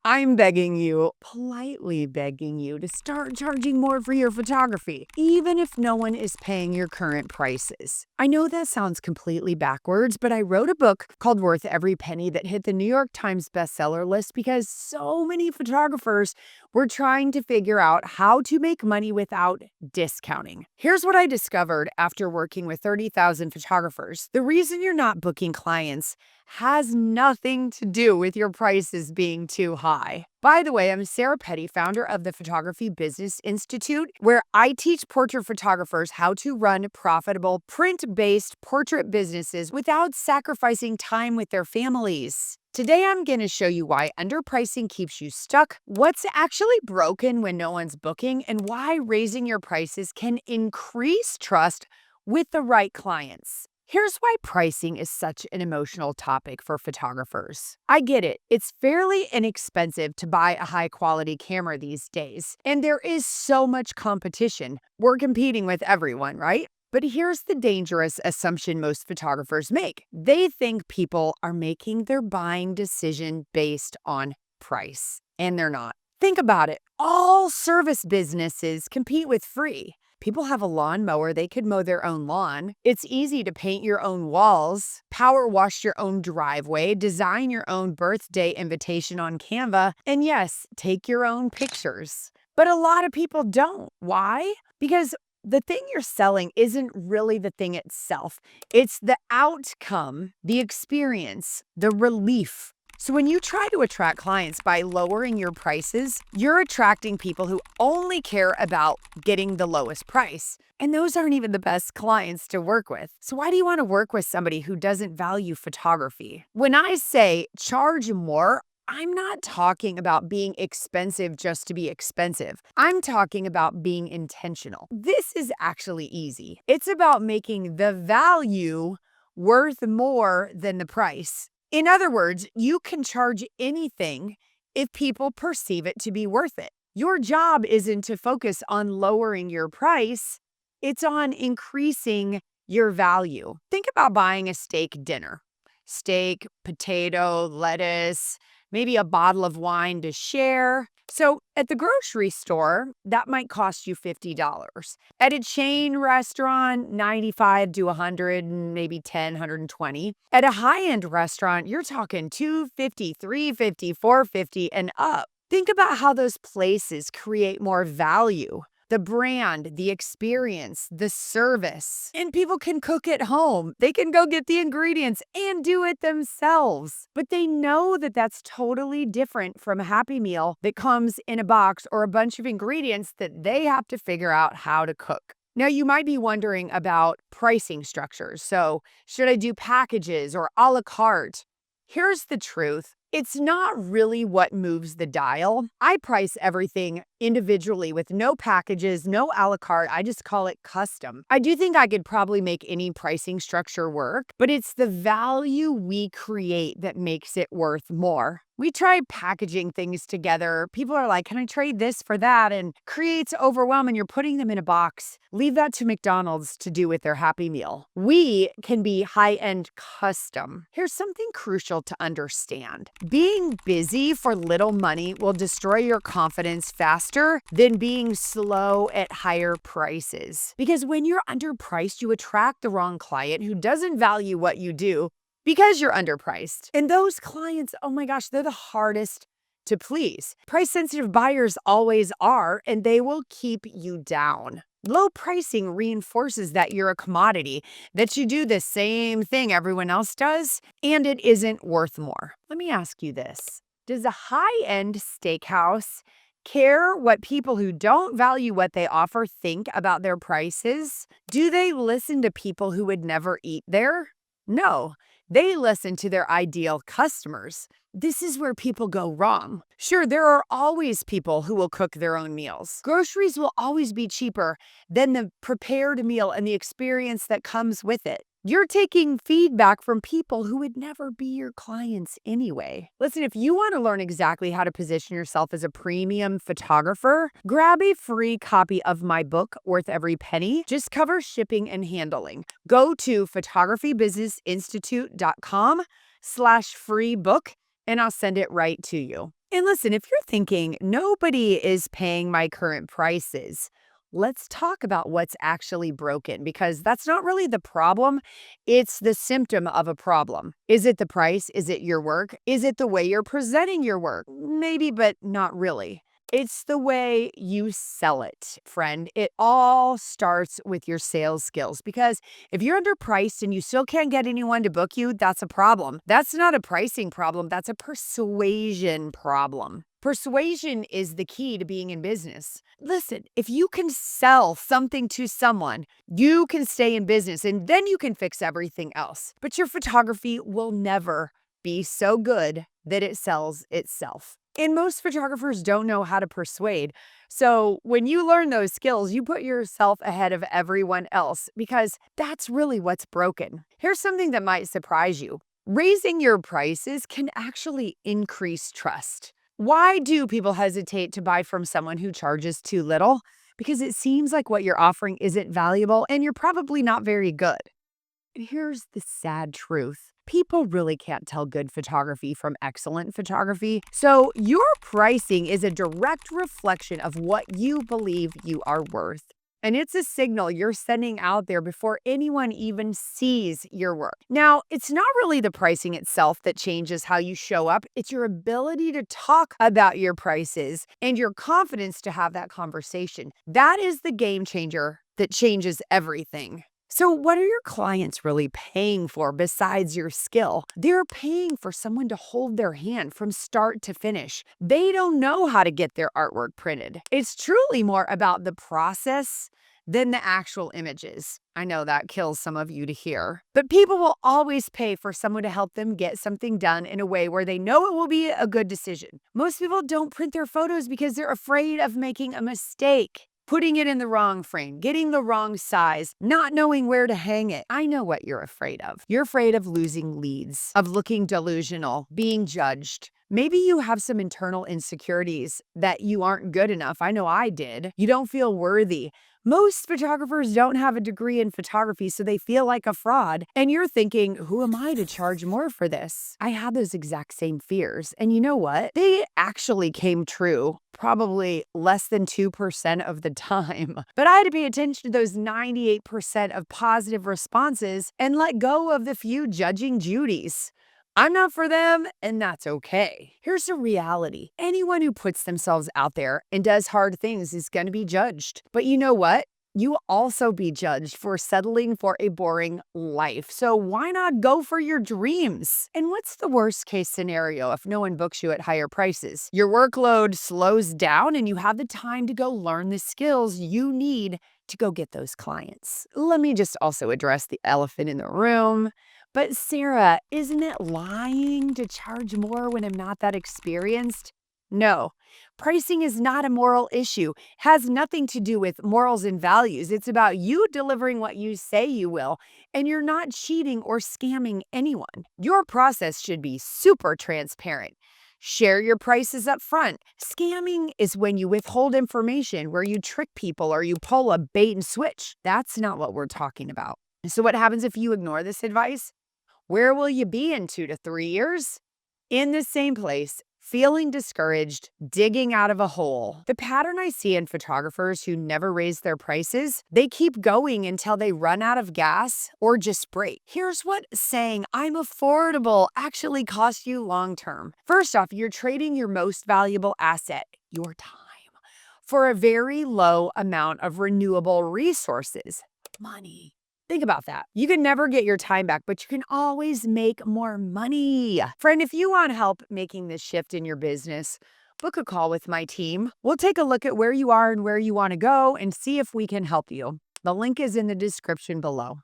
I'm begging you, politely begging you, to start charging more for your photography, even if no one is paying your current prices. I know that sounds completely backwards, but I wrote a book called Worth Every Penny that hit the New York Times bestseller list because so many photographers were trying to figure out how to make money without discounting. Here's what I discovered after working with 30,000 photographers. The reason you're not booking clients has nothing to do with your prices being too high. By the way, I'm Sarah Petty, founder of the Photography Business Institute, where I teach portrait photographers how to run profitable print-based portrait businesses without sacrificing time with their families. Today, I'm going to show you why underpricing keeps you stuck, what's actually broken when no one's booking, and why raising your prices can increase trust with the right clients. Here's why pricing is such an emotional topic for photographers. I get it. It's fairly inexpensive to buy a high-quality camera these days, and there is so much competition. We're competing with everyone, right? But here's the dangerous assumption most photographers make. They think people are making their buying decision based on price, and they're not. Think about it. All service businesses compete with free. People have a lawnmower, they could mow their own lawn. It's easy to paint your own walls, power wash your own driveway, design your own birthday invitation on Canva, and yes, take your own pictures. But a lot of people don't. Why? Because the thing you're selling isn't really the thing itself. It's the outcome, the experience, the relief. So when you try to attract clients by lowering your prices, you're attracting people who only care about getting the lowest price. And those aren't even the best clients to work with. So why do you want to work with somebody who doesn't value photography? When I say charge more, I'm not talking about being expensive just to be expensive. I'm talking about being intentional. This is actually easy. It's about making the value worth more than the price. In other words, you can charge anything if people perceive it to be worth it. Your job isn't to focus on lowering your price, it's on increasing your value. Think about buying a steak dinner. Steak, potato, lettuce, maybe a bottle of wine to share. So at the grocery store, that might cost you $50. At a chain restaurant, $95 to $100, maybe $10, $120. At a high-end restaurant, you're talking $250, $350, $450 and up. Think about how those places create more value. The brand, the experience, the service. And people can cook at home. They can go get the ingredients and do it themselves. But they know that that's totally different from a Happy Meal that comes in a box or a bunch of ingredients that they have to figure out how to cook. Now, you might be wondering about pricing structures. So, should I do packages or a la carte? Here's the truth. It's not really what moves the dial. I price everything individually with no packages, no a la carte. I just call it custom. I do think I could probably make any pricing structure work, but it's the value we create that makes it worth more. We try packaging things together. People are like, can I trade this for that? And creates overwhelm and you're putting them in a box. Leave that to McDonald's to do with their Happy Meal. We can be high-end custom. Here's something crucial to understand. Being busy for little money will destroy your confidence faster than being slow at higher prices. Because when you're underpriced, you attract the wrong client who doesn't value what you do because you're underpriced. And those clients, oh my gosh, they're the hardest to please. Price-sensitive buyers always are, and they will keep you down. Low pricing reinforces that you're a commodity, that you do the same thing everyone else does, and it isn't worth more. Let me ask you this. Does a high-end steakhouse care what people who don't value what they offer think about their prices? Do they listen to people who would never eat there? No, they listen to their ideal customers. This is where people go wrong. Sure, there are always people who will cook their own meals. Groceries will always be cheaper than the prepared meal and the experience that comes with it. You're taking feedback from people who would never be your clients anyway. Listen, if you want to learn exactly how to position yourself as a premium photographer, grab a free copy of my book, Worth Every Penny. Just cover shipping and handling. Go to photographybusinessinstitute.com/free book, and I'll send it right to you. And listen, if you're thinking nobody is paying my current prices, let's talk about what's actually broken because that's not really the problem. It's the symptom of a problem. Is it the price? Is it your work? Is it the way you're presenting your work? Maybe, but not really. It's the way you sell it, friend. It all starts with your sales skills because if you're underpriced and you still can't get anyone to book you, that's a problem. That's not a pricing problem, that's a persuasion problem. Persuasion is the key to being in business. Listen, if you can sell something to someone, you can stay in business and then you can fix everything else. But your photography will never be so good that it sells itself. And most photographers don't know how to persuade. So when you learn those skills, you put yourself ahead of everyone else because that's really what's broken. Here's something that might surprise you. Raising your prices can actually increase trust. Why do people hesitate to buy from someone who charges too little? Because it seems like what you're offering isn't valuable and you're probably not very good. And here's the sad truth. People really can't tell good photography from excellent photography. So your pricing is a direct reflection of what you believe you are worth. And it's a signal you're sending out there before anyone even sees your work. Now, it's not really the pricing itself that changes how you show up. It's your ability to talk about your prices and your confidence to have that conversation. That is the game changer that changes everything. So, what are your clients really paying for besides your skill? They're paying for someone to hold their hand from start to finish. They don't know how to get their artwork printed. It's truly more about the process than the actual images. I know that kills some of you to hear, but people will always pay for someone to help them get something done in a way where they know it will be a good decision. Most people don't print their photos because they're afraid of making a mistake. Putting it in the wrong frame, getting the wrong size, not knowing where to hang it. I know what you're afraid of. You're afraid of losing leads, of looking delusional, being judged. Maybe you have some internal insecurities that you aren't good enough. I know I did. You don't feel worthy. Most photographers don't have a degree in photography, so they feel like a fraud. And you're thinking, who am I to charge more for this? I had those exact same fears. And you know what? They actually came true probably less than 2% of the time. But I had to pay attention to those 98% of positive responses and let go of the few judging Judies. I'm not for them, and that's okay. Here's the reality. Anyone who puts themselves out there and does hard things is going to be judged. But you know what? You will also be judged for settling for a boring life. So why not go for your dreams? And what's the worst case scenario if no one books you at higher prices? Your workload slows down and you have the time to go learn the skills you need to go get those clients. Let me just also address the elephant in the room. But Sarah, isn't it lying to charge more when I'm not that experienced? No, pricing is not a moral issue. Has nothing to do with morals and values. It's about you delivering what you say you will, and you're not cheating or scamming anyone. Your process should be super transparent. Share your prices up front. Scamming is when you withhold information, where you trick people or you pull a bait and switch. That's not what we're talking about. So what happens if you ignore this advice? Where will you be in 2 to 3 years? In the same place, feeling discouraged, digging out of a hole. The pattern I see in photographers who never raise their prices, they keep going until they run out of gas or just break. Here's what saying I'm affordable actually costs you long term. First off, you're trading your most valuable asset, your time, for a very low amount of renewable resources, money. Think about that. You can never get your time back, but you can always make more money. Friend, if you want help making this shift in your business, book a call with my team. We'll take a look at where you are and where you want to go and see if we can help you. The link is in the description below.